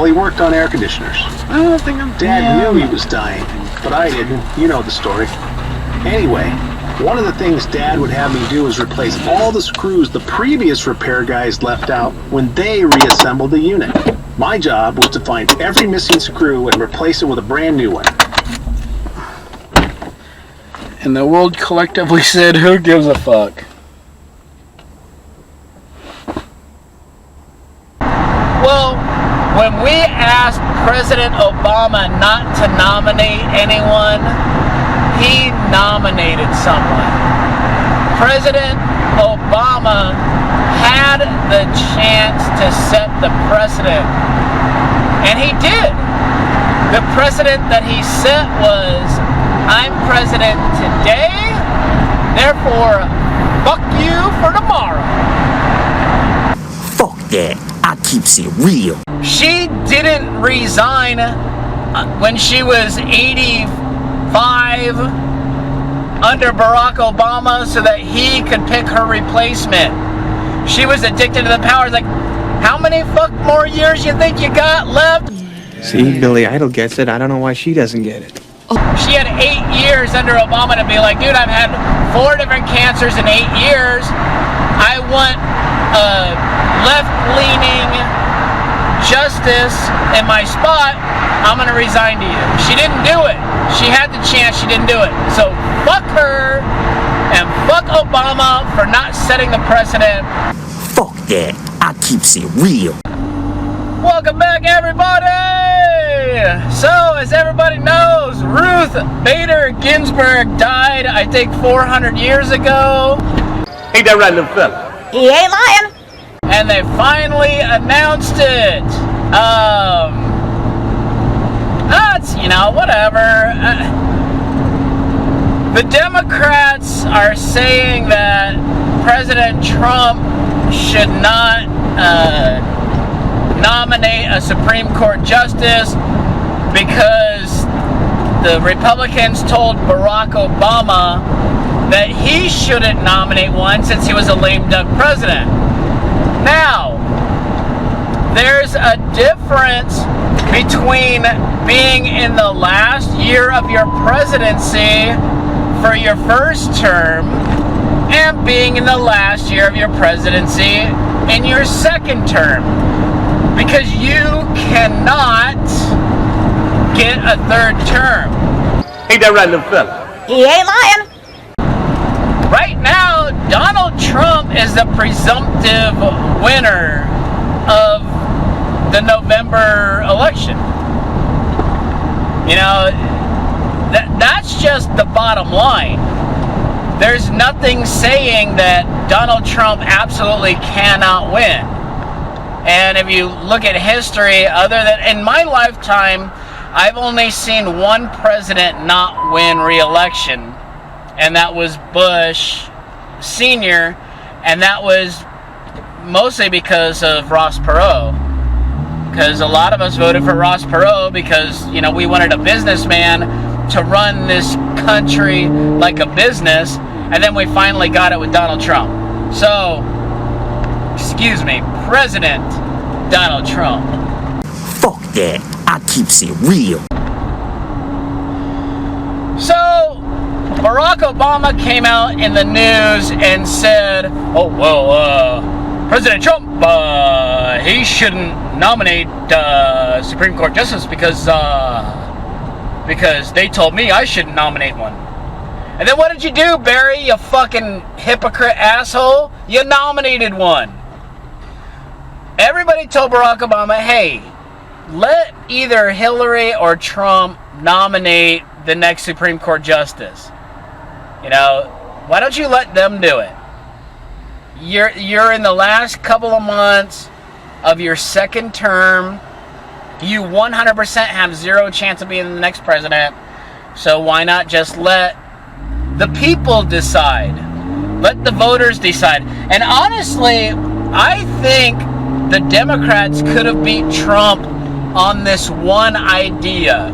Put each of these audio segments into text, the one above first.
Well, he worked on air conditioners. I don't think I'm... Dad knew he was dying, but I didn't. You know the story. Anyway, one of the things Dad would have me do is replace all the screws the previous repair guys left out when they reassembled the unit. My job was to find every missing screw and replace it with a brand new one. And the world collectively said, who gives a fuck? Well, when we asked President Obama not to nominate anyone, he nominated someone. President Obama had the chance to set the precedent, and he did. The precedent that he set was, I'm president today, therefore, fuck you for tomorrow. Fuck that. I keeps it real. She didn't resign when she was 85 under Barack Obama so that he could pick her replacement. She was addicted to the power. Like, how many fuck more years you think you got left? See, Billy Idol gets it. I don't know why she doesn't get it. She had 8 years under Obama to be like, dude, I've had 4 different cancers in 8 years. I want left-leaning justice in my spot. I'm going to resign to you. She didn't do it. She had the chance. She didn't do it. So fuck her and fuck Obama for not setting the precedent. Fuck that. I keeps it real. Welcome back, everybody! So, as everybody knows, Ruth Bader Ginsburg died, I think, 400 years ago. Ain't that right, little fella? He ain't lying. And they finally announced it. That's, you know, whatever. The Democrats are saying that President Trump should not nominate a Supreme Court justice because the Republicans told Barack Obama that he shouldn't nominate one since he was a lame duck president. Now, there's a difference between being in the last year of your presidency for your first term and being in the last year of your presidency in your second term. Because you cannot get a third term. Ain't that right, little fella? He ain't lying. Right now, Donald Trump is the presumptive winner of the November election. You know, that's just the bottom line. There's nothing saying that Donald Trump absolutely cannot win. And if you look at history, other than in my lifetime, I've only seen one president not win re-election, and that was Bush Sr., and that was mostly because of Ross Perot. Because a lot of us voted for Ross Perot because, you know, we wanted a businessman to run this country like a business, and then we finally got it with Donald Trump. So, excuse me, President Donald Trump. Fuck that. I keeps it real. So, Barack Obama came out in the news and said, oh, well, President Trump, he shouldn't nominate Supreme Court Justice because they told me I shouldn't nominate one. And then what did you do, Barry, you fucking hypocrite asshole? You nominated one. Everybody told Barack Obama, hey, let either Hillary or Trump nominate the next Supreme Court Justice. You know, why don't you let them do it? You're in the last couple of months of your second term. You 100% have zero chance of being the next president. So why not just let the people decide? Let the voters decide. And honestly, I think the Democrats could have beat Trump on this one idea.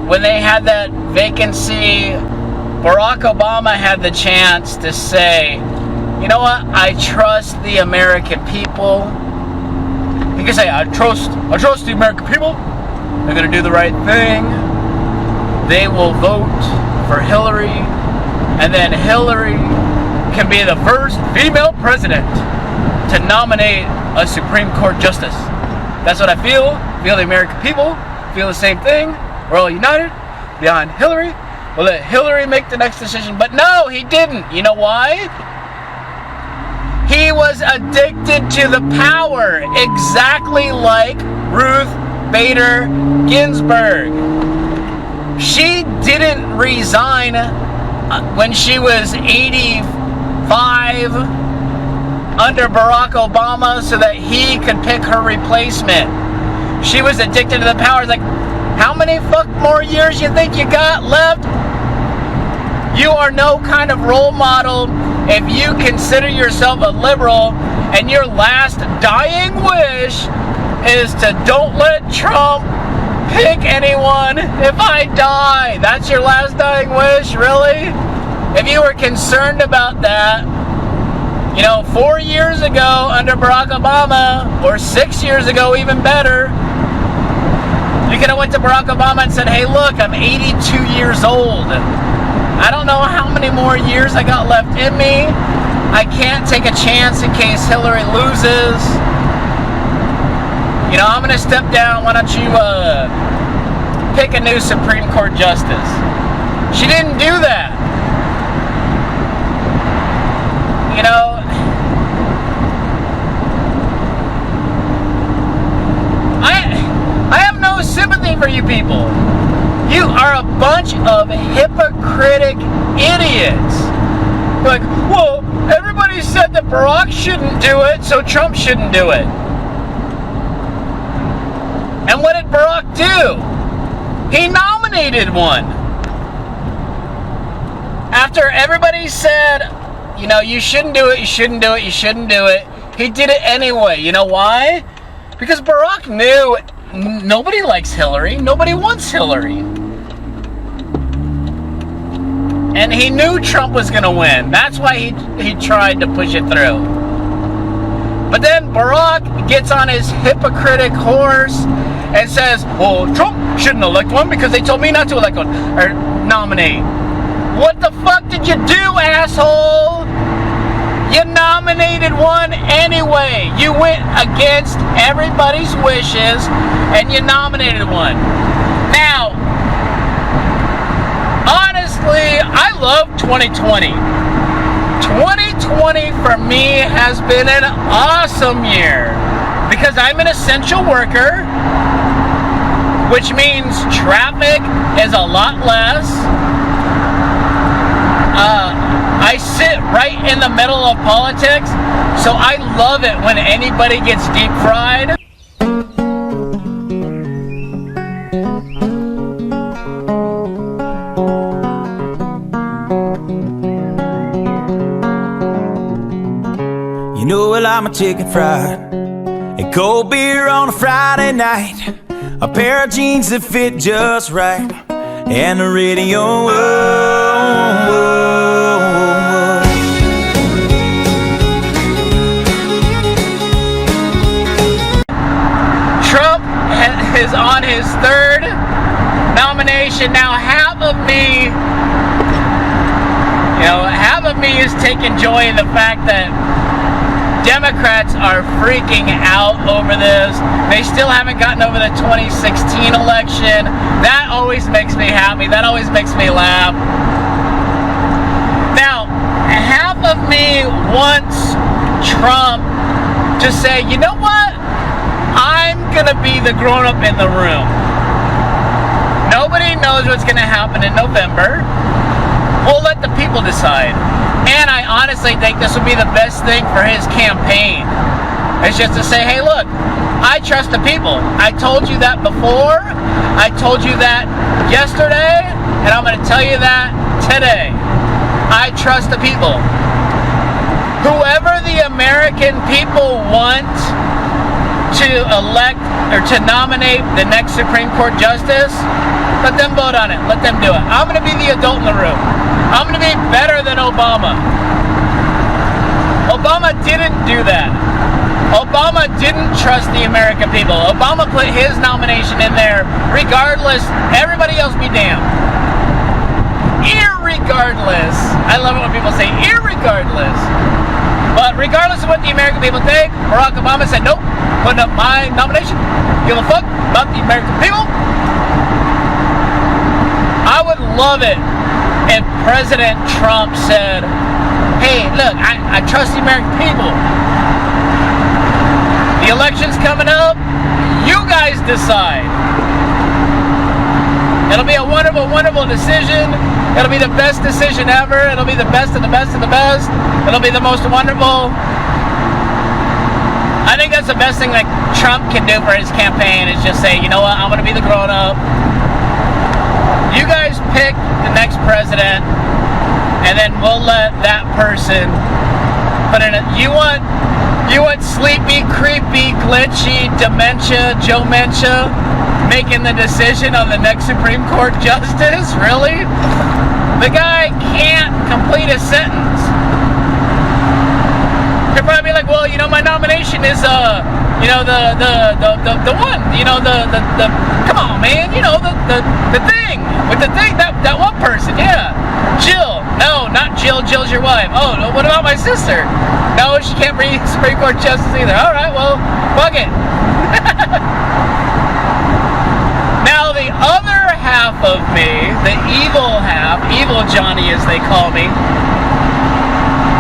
When they had that vacancy, Barack Obama had the chance to say, you know what, I trust the American people. can say, I trust the American people. They're going to do the right thing. They will vote for Hillary, and then Hillary can be the first female president to nominate a Supreme Court justice. That's what I feel. I feel the American people feel the same thing. We're all united behind Hillary. We'll let Hillary make the next decision. But no, he didn't. You know why? He was addicted to the power, exactly like Ruth Bader Ginsburg. She didn't resign when she was 85 under Barack Obama so that he could pick her replacement. She was addicted to the power. Like, how many more years you think you got left? You are no kind of role model if you consider yourself a liberal and your last dying wish is to don't let Trump pick anyone if I die. That's your last dying wish, really? If you were concerned about that, 4 years ago under Barack Obama, or 6 years ago, even better, you could have went to Barack Obama and said, hey, look, I'm 82 years old. I don't know how many more years I got left in me. I can't take a chance in case Hillary loses. I'm going to step down. Why don't you pick a new Supreme Court justice? She didn't do that. I have no sympathy for you people. You are a bunch of hypocritic idiots. Like, well, everybody said that Barack shouldn't do it, so Trump shouldn't do it. And what did Barack do? He nominated one. After everybody said, you shouldn't do it, you shouldn't do it, you shouldn't do it, he did it anyway. You know why? Because Barack knew nobody likes Hillary. Nobody wants Hillary. And he knew Trump was going to win. That's why he tried to push it through. But then Barack gets on his hypocritic horse and says, well, Trump shouldn't elect one because they told me not to elect one or nominate. What the fuck did you do, asshole? You nominated one anyway. You went against everybody's wishes and you nominated one. Now, honestly, I love 2020. 2020 for me has been an awesome year because I'm an essential worker, which means traffic is a lot less. I sit right in the middle of politics, so I love it when anybody gets deep fried. You know, well, I'm a chicken fried, a cold beer on a Friday night, a pair of jeans that fit just right, and the radio. Whoa, whoa. Trump is on his third nomination. Now half of me is taking joy in the fact that Democrats are freaking out over this. They still haven't gotten over the 2016 election. That always makes me happy. That always makes me laugh. Now, half of me wants Trump to say, you know what? I'm going to be the grown-up in the room. Nobody knows what's going to happen in November. We'll let the people decide. And I honestly think this would be the best thing for his campaign. It's just to say, hey, look, I trust the people. I told you that before. I told you that yesterday. And I'm going to tell you that today. I trust the people. Whoever the American people want to elect or to nominate the next Supreme Court justice, let them vote on it. Let them do it. I'm going to be the adult in the room. I'm going to be better than Obama. Obama didn't do that. Obama didn't trust the American people. Obama put his nomination in there regardless. Everybody else be damned. Irregardless. I love it when people say irregardless. But regardless of what the American people think, Barack Obama said, nope, putting up my nomination. Give a fuck about the American people. I would love it if President Trump said, hey, look, I trust the American people. The election's coming up. You guys decide. It'll be a wonderful, wonderful decision. It'll be the best decision ever. It'll be the best of the best of the best. It'll be the most wonderful. I think that's the best thing that Trump can do for his campaign is just say, you know what, I'm going to be the grown-up. You guys pick the next president, and then we'll let that person put in it. You want sleepy, creepy, glitchy, dementia, Joe-mentia making the decision on the next Supreme Court justice? Really? The guy can't complete a sentence. He'll probably be like, well, you know, my nomination is you know, the one, you know, the come on, man, you know, the thing with the thing, that one person, yeah. Jill. No, not Jill. Jill's your wife. Oh, what about my sister? No, she can't be Supreme Court justice either. All right, well, fuck it. Now, the other half of me, the evil half, evil Johnny as they call me,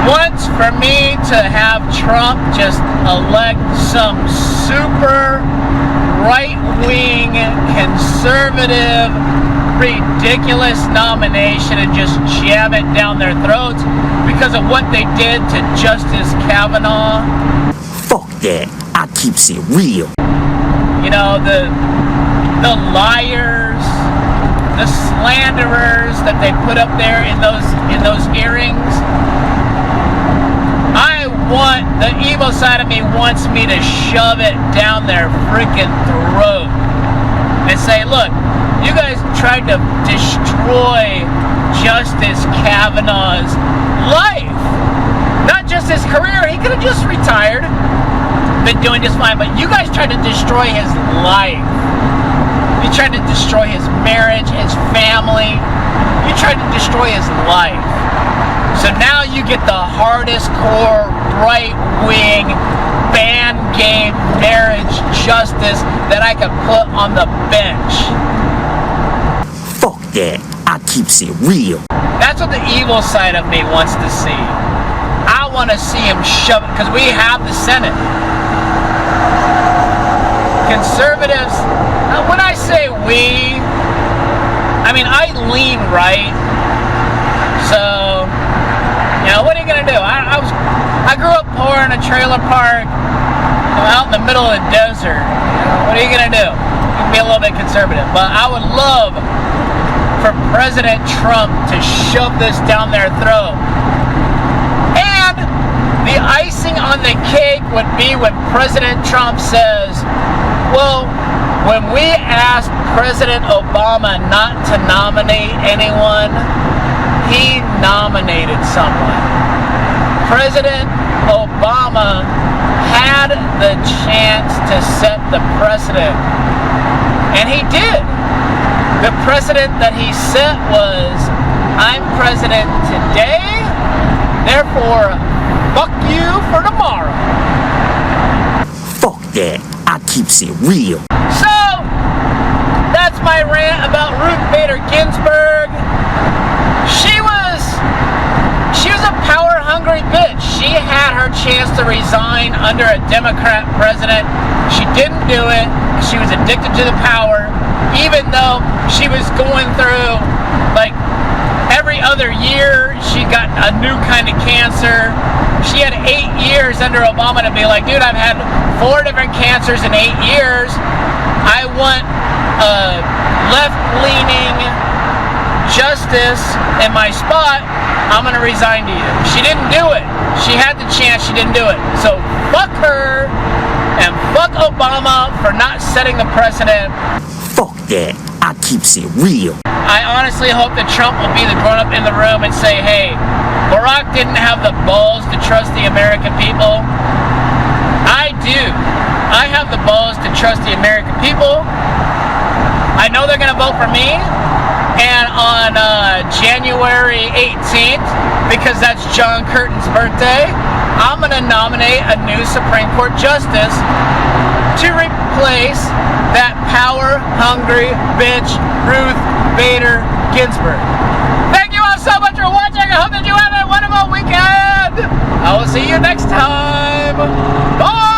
wants for me to have Trump just elect some super right-wing, conservative, ridiculous nomination and just jam it down their throats because of what they did to Justice Kavanaugh. Fuck that. I keeps it real. You know, the liars, the slanderers that they put up there in those hearings. The evil side of me wants me to shove it down their freaking throat and say, look, you guys tried to destroy Justice Kavanaugh's life. Not just his career. He could have just retired, been doing just fine, but you guys tried to destroy his life. You tried to destroy his marriage, his family. You tried to destroy his life. So now you get the hardest core, right-wing, band game marriage justice that I could put on the bench. Fuck that. I keeps it real. That's what the evil side of me wants to see. I want to see him shove it, because we have the Senate. Conservatives, when I say we, I mean I lean right. So, you know, what are you going to do? I grew up poor in a trailer park out in the middle of the desert. What are you going to do? You can be a little bit conservative. But I would love for President Trump to shove this down their throat. And the icing on the cake would be when President Trump says, well, when we asked President Obama not to nominate anyone, he nominated someone. President Obama had the chance to set the precedent, and he did. The precedent that he set was, I'm president today, therefore, fuck you for tomorrow. Fuck that. I keeps it real. So, that's my rant about Ruth Bader Ginsburg. She was a power-hungry bitch. She had her chance to resign under a Democrat president. She didn't do it. She was addicted to the power, even though she was going through, like, every other year, she got a new kind of cancer. She had 8 years under Obama to be like, dude, I've had 4 different cancers in 8 years. I want a left-leaning justice in my spot. I'm going to resign to you. She didn't do it. She had the chance. She didn't do it. So fuck her and fuck Obama for not setting the precedent. Fuck that. I keeps it real. I honestly hope that Trump will be the grown-up in the room and say, hey, Barack didn't have the balls to trust the American people. I dude, I have the balls to trust the American people. I know they're going to vote for me. And on January 18th, because that's John Curtin's birthday, I'm going to nominate a new Supreme Court justice to replace that power-hungry bitch, Ruth Bader Ginsburg. Thank you all so much for watching. I hope that you have a wonderful weekend. I will see you next time. Bye!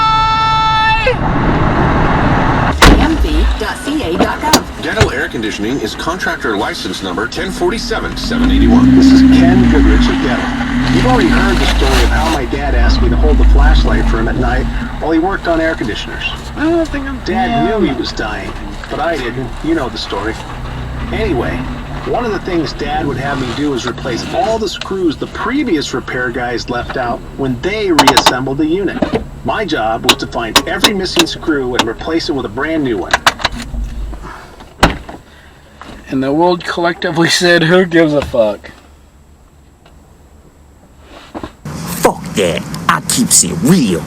mv.ca.gov. Dental air conditioning is contractor license number 1047781. This is Ken Goodrich of Dental. You've already heard the story of how my dad asked me to hold the flashlight for him at night while he worked on air conditioners. I don't think I'm. Dad knew he was dying, but I didn't. You know the story. Anyway, one of the things Dad would have me do is replace all the screws the previous repair guys left out when they reassembled the unit. My job was to find every missing screw and replace it with a brand new one. And the world collectively said, who gives a fuck? Fuck that. I keeps it real.